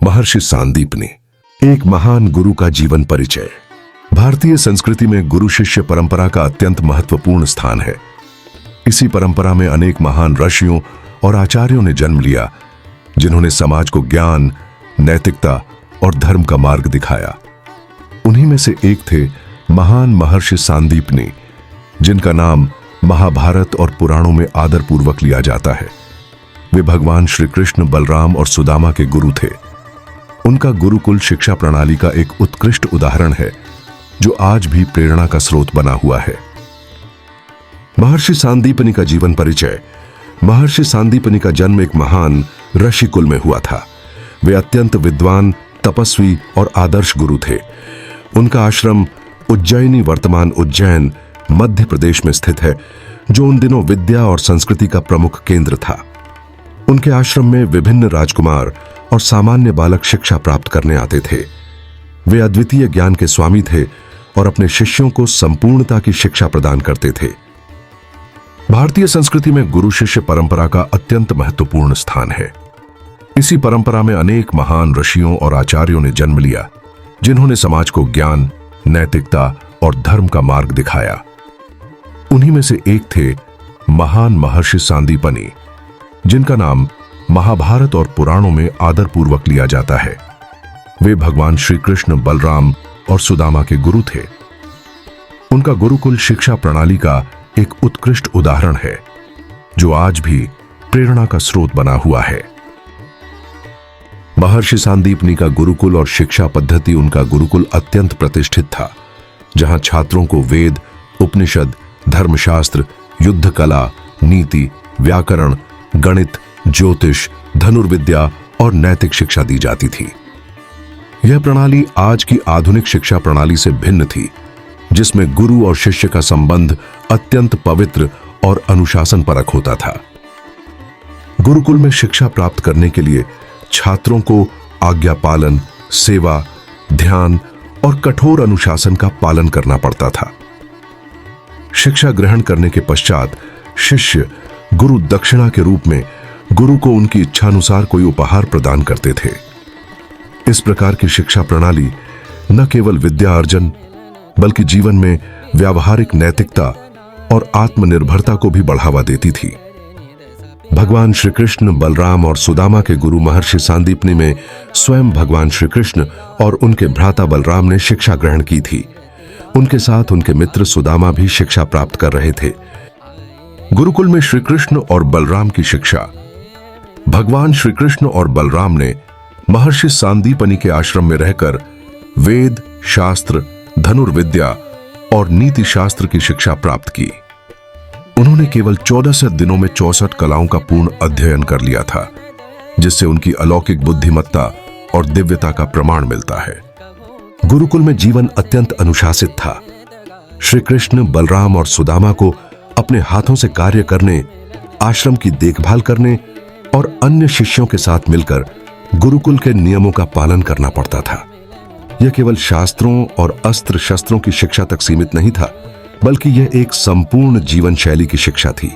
महर्षि सांदीपनी, एक महान गुरु का जीवन परिचय। भारतीय संस्कृति में गुरु शिष्य परंपरा का अत्यंत महत्वपूर्ण स्थान है। इसी परंपरा में अनेक महान ऋषियों और आचार्यों ने जन्म लिया, जिन्होंने समाज को ज्ञान, नैतिकता और धर्म का मार्ग दिखाया। उन्हीं में से एक थे महान महर्षि सांदीपनी, जिनका नाम महाभारत और पुराणों में आदरपूर्वक लिया जाता है। वे भगवान श्री कृष्ण, बलराम और सुदामा के गुरु थे। उनका गुरुकुल शिक्षा प्रणाली का एक उत्कृष्ट उदाहरण है, जो आज भी प्रेरणा का स्रोत बना हुआ है। महर्षि सांदीपनी का जीवन परिचय। महर्षि सांदीपनी का जन्म एक महान ऋषि कुल में हुआ था। वे अत्यंत विद्वान, तपस्वी और आदर्श गुरु थे। उनका आश्रम उज्जैनी, वर्तमान उज्जैन, मध्य प्रदेश में स्थित है, जो उन दिनों विद्या और संस्कृति का प्रमुख केंद्र था। उनके आश्रम में विभिन्न राजकुमार और सामान्य बालक शिक्षा प्राप्त करने आते थे। वे अद्वितीय ज्ञान के स्वामी थे और अपने शिष्यों को संपूर्णता की शिक्षा प्रदान करते थे। भारतीय संस्कृति में गुरु शिष्य परंपरा का अत्यंत महत्वपूर्ण स्थान है। इसी परंपरा में अनेक महान ऋषियों और आचार्यों ने जन्म लिया, जिन्होंने समाज को ज्ञान, नैतिकता और धर्म का मार्ग दिखाया। उन्हीं में से एक थे महान महर्षि सांदीपनी, जिनका नाम महाभारत और पुराणों में आदरपूर्वक लिया जाता है। वे भगवान श्री कृष्ण, बलराम और सुदामा के गुरु थे। उनका गुरुकुल शिक्षा प्रणाली का एक उत्कृष्ट उदाहरण है, जो आज भी प्रेरणा का स्रोत बना हुआ है। महर्षि सांदीपनी का गुरुकुल और शिक्षा पद्धति। उनका गुरुकुल अत्यंत प्रतिष्ठित था, जहां छात्रों को वेद, उपनिषद, धर्मशास्त्र, युद्ध कला, नीति, व्याकरण, गणित, ज्योतिष, धनुर्विद्या और नैतिक शिक्षा दी जाती थी। यह प्रणाली आज की आधुनिक शिक्षा प्रणाली से भिन्न थी, जिसमें गुरु और शिष्य का संबंध अत्यंत पवित्र और अनुशासनपरक होता था। गुरुकुल में शिक्षा प्राप्त करने के लिए छात्रों को आज्ञा पालन, सेवा, ध्यान और कठोर अनुशासन का पालन करना पड़ता था। शिक्षा ग्रहण करने के पश्चात शिष्य गुरु दक्षिणा के रूप में गुरु को उनकी इच्छानुसार कोई उपहार प्रदान करते थे। इस प्रकार की शिक्षा प्रणाली न केवल विद्या अर्जन, बल्कि जीवन में व्यावहारिक नैतिकता और आत्मनिर्भरता को भी बढ़ावा देती थी। भगवान श्री कृष्ण, बलराम और सुदामा के गुरु महर्षि सांदीपनी में स्वयं भगवान श्री कृष्ण और उनके भ्राता बलराम ने शिक्षा ग्रहण की थी। उनके साथ उनके मित्र सुदामा भी शिक्षा प्राप्त कर रहे थे। गुरुकुल में श्री कृष्ण और बलराम की शिक्षा। भगवान श्री कृष्ण और बलराम ने महर्षि सांदीपनी के आश्रम में रहकर वेद, शास्त्र, धनुर्विद्या और नीति शास्त्र की शिक्षा प्राप्त की। उन्होंने केवल 14 दिनों में 64 कलाओं का पूर्ण अध्ययन कर लिया था, जिससे उनकी अलौकिक बुद्धिमत्ता और दिव्यता का प्रमाण मिलता है। गुरुकुल में जीवन अत्यंत अनुशासित था। श्री कृष्ण, बलराम और सुदामा को अपने हाथों से कार्य करने, आश्रम की देखभाल करने और अन्य शिष्यों के साथ मिलकर गुरुकुल के नियमों का पालन करना पड़ता था। यह केवल शास्त्रों और अस्त्र शस्त्रों की शिक्षा तक सीमित नहीं था, बल्कि यह एक संपूर्ण जीवन शैली की शिक्षा थी।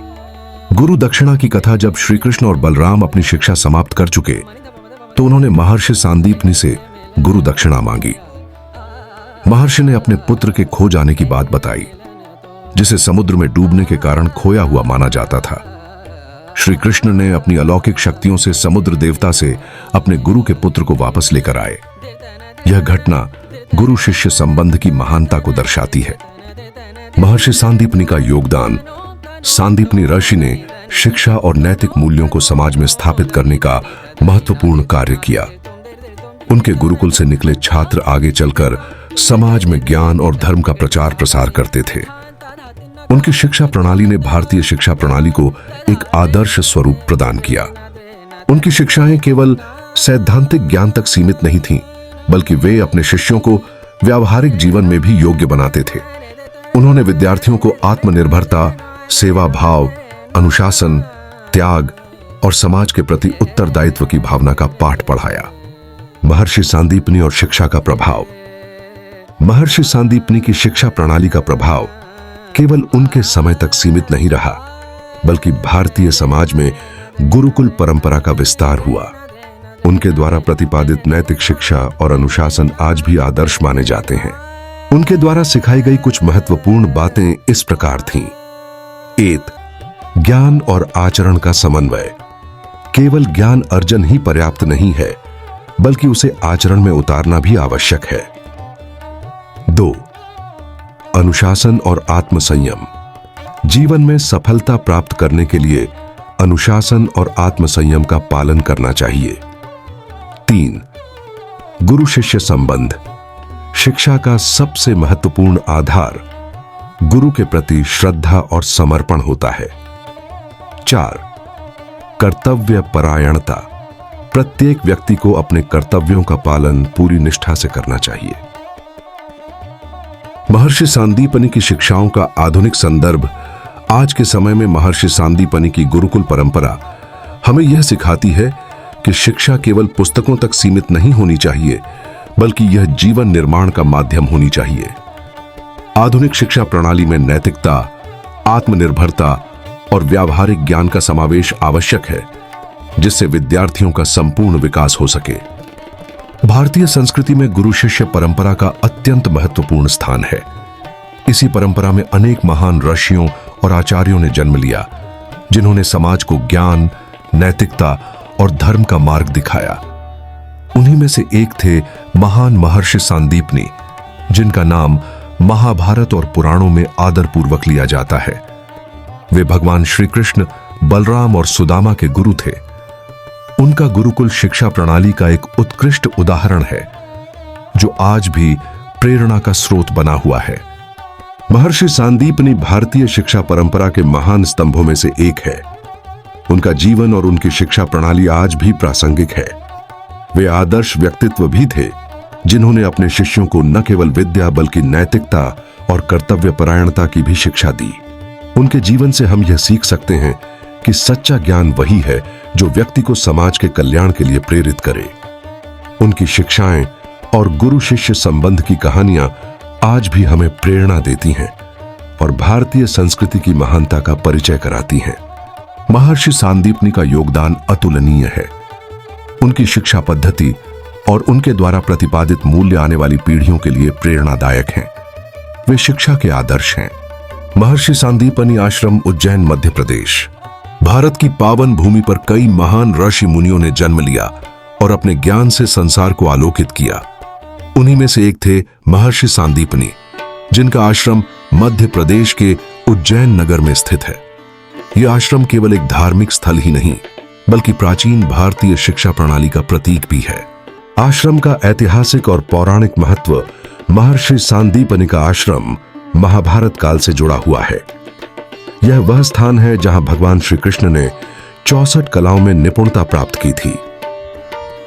गुरु दक्षिणा की कथा। जब श्री कृष्ण और बलराम अपनी शिक्षा समाप्त कर चुके, तो उन्होंने महर्षि सांदीपनी से गुरु दक्षिणा मांगी। महर्षि ने अपने पुत्र के खो जाने की बात बताई, जिसे समुद्र में डूबने के कारण खोया हुआ माना जाता था। श्री कृष्ण ने अपनी अलौकिक शक्तियों से समुद्र देवता से अपने गुरु के पुत्र को वापस लेकर आए। यह घटना गुरु शिष्य संबंध की महानता को दर्शाती है। महर्षि सांदीपनी का योगदान। सांदीपनी ऋषि ने शिक्षा और नैतिक मूल्यों को समाज में स्थापित करने का महत्वपूर्ण कार्य किया। उनके गुरुकुल से निकले छात्र आगे चलकर समाज में ज्ञान और धर्म का प्रचार प्रसार करते थे। उनकी शिक्षा प्रणाली ने भारतीय शिक्षा प्रणाली को एक आदर्श स्वरूप प्रदान किया। उनकी शिक्षाएं केवल सैद्धांतिक ज्ञान तक सीमित नहीं थीं, बल्कि वे अपने शिष्यों को व्यावहारिक जीवन में भी योग्य बनाते थे। उन्होंने विद्यार्थियों को आत्मनिर्भरता, सेवा भाव, अनुशासन, त्याग और समाज के प्रति उत्तरदायित्व की भावना का पाठ पढ़ाया। महर्षि सांदीपनी और शिक्षा का प्रभाव। महर्षि सांदीपनी की शिक्षा प्रणाली का प्रभाव केवल उनके समय तक सीमित नहीं रहा, बल्कि भारतीय समाज में गुरुकुल परंपरा का विस्तार हुआ। उनके द्वारा प्रतिपादित नैतिक शिक्षा और अनुशासन आज भी आदर्श माने जाते हैं। उनके द्वारा सिखाई गई कुछ महत्वपूर्ण बातें इस प्रकार थीं। 1. ज्ञान और आचरण का समन्वय। केवल ज्ञान अर्जन ही पर्याप्त नहीं है, बल्कि उसे आचरण में उतारना भी आवश्यक है। 2. अनुशासन और आत्मसंयम। जीवन में सफलता प्राप्त करने के लिए अनुशासन और आत्मसंयम का पालन करना चाहिए। 3. गुरु शिष्य संबंध। शिक्षा का सबसे महत्वपूर्ण आधार गुरु के प्रति श्रद्धा और समर्पण होता है। 4. कर्तव्य परायणता। प्रत्येक व्यक्ति को अपने कर्तव्यों का पालन पूरी निष्ठा से करना चाहिए। महर्षि सांदीपनि की शिक्षाओं का आधुनिक संदर्भ। आज के समय में महर्षि सांदीपनि की गुरुकुल परंपरा हमें यह सिखाती है कि शिक्षा केवल पुस्तकों तक सीमित नहीं होनी चाहिए, बल्कि यह जीवन निर्माण का माध्यम होनी चाहिए। आधुनिक शिक्षा प्रणाली में नैतिकता, आत्मनिर्भरता और व्यावहारिक ज्ञान का समावेश आवश्यक है, जिससे विद्यार्थियों का संपूर्ण विकास हो सके। भारतीय संस्कृति में गुरु शिष्य परंपरा का अत्यंत महत्वपूर्ण स्थान है। इसी परंपरा में अनेक महान ऋषियों और आचार्यों ने जन्म लिया, जिन्होंने समाज को ज्ञान, नैतिकता और धर्म का मार्ग दिखाया। उन्हीं में से एक थे महान महर्षि सांदीपनि, जिनका नाम महाभारत और पुराणों में आदरपूर्वक लिया जाता है। वे भगवान श्री कृष्ण, बलराम और सुदामा के गुरु थे। उनका गुरुकुल शिक्षा प्रणाली का एक उत्कृष्ट उदाहरण है, जो आज भी प्रेरणा का स्रोत बना हुआ है। महर्षि सांदीपनि भारतीय शिक्षा परंपरा के महान स्तंभों में से एक है। उनका जीवन और उनकी शिक्षा प्रणाली आज भी प्रासंगिक है। वे आदर्श व्यक्तित्व भी थे, जिन्होंने अपने शिष्यों को न केवल विद्या बल्कि नैतिकता और कर्तव्य परायणता की भी शिक्षा दी। उनके जीवन से हम यह सीख सकते हैं कि सच्चा ज्ञान वही है जो व्यक्ति को समाज के कल्याण के लिए प्रेरित करे। उनकी शिक्षाएं और गुरु शिष्य संबंध की कहानियां आज भी हमें प्रेरणा देती हैं और भारतीय संस्कृति की महानता का परिचय कराती हैं। महर्षि सांदीपनि का योगदान अतुलनीय है। उनकी शिक्षा पद्धति और उनके द्वारा प्रतिपादित मूल्य आने वाली पीढ़ियों के लिए प्रेरणादायक हैं। वे शिक्षा के आदर्श हैं। महर्षि सांदीपनि आश्रम, उज्जैन, मध्य प्रदेश। भारत की पावन भूमि पर कई महान ऋषि मुनियों ने जन्म लिया और अपने ज्ञान से संसार को आलोकित किया। उन्हीं में से एक थे महर्षि सांदीपनि, जिनका आश्रम मध्य प्रदेश के उज्जैन नगर में स्थित है। यह आश्रम केवल एक धार्मिक स्थल ही नहीं, बल्कि प्राचीन भारतीय शिक्षा प्रणाली का प्रतीक भी है। आश्रम का ऐतिहासिक और पौराणिक महत्व महर्षि सांदीपनि का आश्रम महाभारत काल से जुड़ा हुआ है। यह वह स्थान है जहां भगवान श्री कृष्ण ने 64 कलाओं में निपुणता प्राप्त की थी।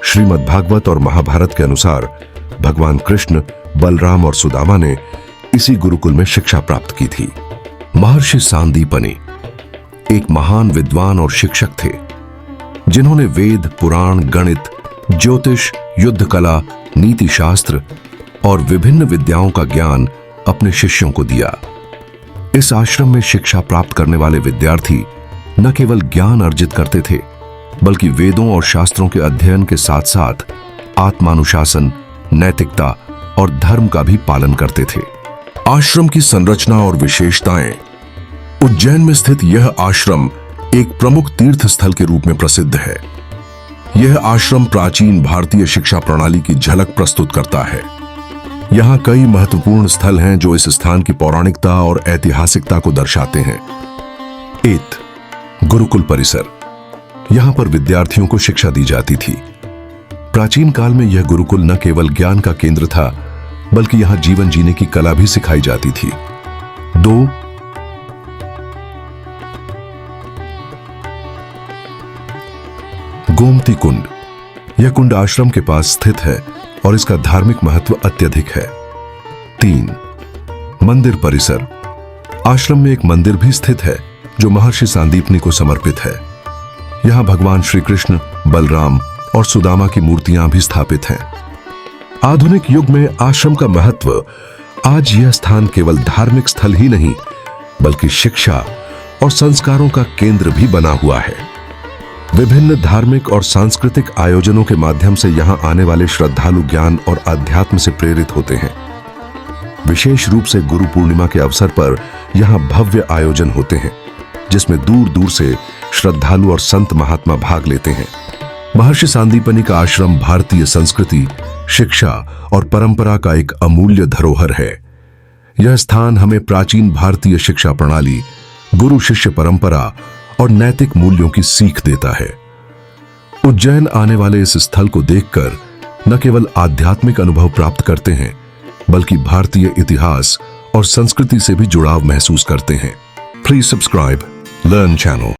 श्रीमद् भागवत और महाभारत के अनुसार भगवान कृष्ण, बलराम और सुदामा ने इसी गुरुकुल में शिक्षा प्राप्त की थी। महर्षि सांदीपनि एक महान विद्वान और शिक्षक थे, जिन्होंने वेद, पुराण, गणित, ज्योतिष, युद्ध कला, नीति शास्त्र और विभिन्न विद्याओं का ज्ञान अपने शिष्यों को दिया। इस आश्रम में शिक्षा प्राप्त करने वाले विद्यार्थी न केवल ज्ञान अर्जित करते थे, बल्कि वेदों और शास्त्रों के अध्ययन के साथ साथ आत्मानुशासन, नैतिकता और धर्म का भी पालन करते थे। आश्रम की संरचना और विशेषताएं। उज्जैन में स्थित यह आश्रम एक प्रमुख तीर्थ स्थल के रूप में प्रसिद्ध है। यह आश्रम प्राचीन भारतीय शिक्षा प्रणाली की झलक प्रस्तुत करता है। यहाँ कई महत्वपूर्ण स्थल हैं जो इस स्थान की पौराणिकता और ऐतिहासिकता को दर्शाते हैं। 1. गुरुकुल परिसर। यहाँ पर विद्यार्थियों को शिक्षा दी जाती थी। प्राचीन काल में यह गुरुकुल न केवल ज्ञान का केंद्र था, बल्कि यहाँ जीवन जीने की कला भी सिखाई जाती थी। 2. गोमती कुंड। यह कुंड आश्रम के पास स्थित है और इसका धार्मिक महत्व अत्यधिक है। 3. मंदिर परिसर। आश्रम में एक मंदिर भी स्थित है जो महर्षि सांदीपनि को समर्पित है। यहाँ भगवान श्री कृष्ण, बलराम और सुदामा की मूर्तियां भी स्थापित हैं। आधुनिक युग में आश्रम का महत्व। आज यह स्थान केवल धार्मिक स्थल ही नहीं, बल्कि शिक्षा और संस्कारों का केंद्र भी बना हुआ है। विभिन्न धार्मिक और सांस्कृतिक आयोजनों के माध्यम से यहाँ आने वाले श्रद्धालु ज्ञान और अध्यात्म से प्रेरित होते हैं। विशेष रूप से गुरु पूर्णिमा के अवसर पर यहाँ भव्य आयोजन होते हैं, जिसमें दूर दूर से श्रद्धालु और संत महात्मा भाग लेते हैं। महर्षि सांदीपनि का आश्रम भारतीय संस्कृति, शिक्षा और परंपरा का एक अमूल्य धरोहर है। यह स्थान हमें प्राचीन भारतीय शिक्षा प्रणाली, गुरु शिष्य परंपरा और नैतिक मूल्यों की सीख देता है। उज्जैन आने वाले इस स्थल को देखकर न केवल आध्यात्मिक अनुभव प्राप्त करते हैं, बल्कि भारतीय इतिहास और संस्कृति से भी जुड़ाव महसूस करते हैं। Please subscribe learn channel.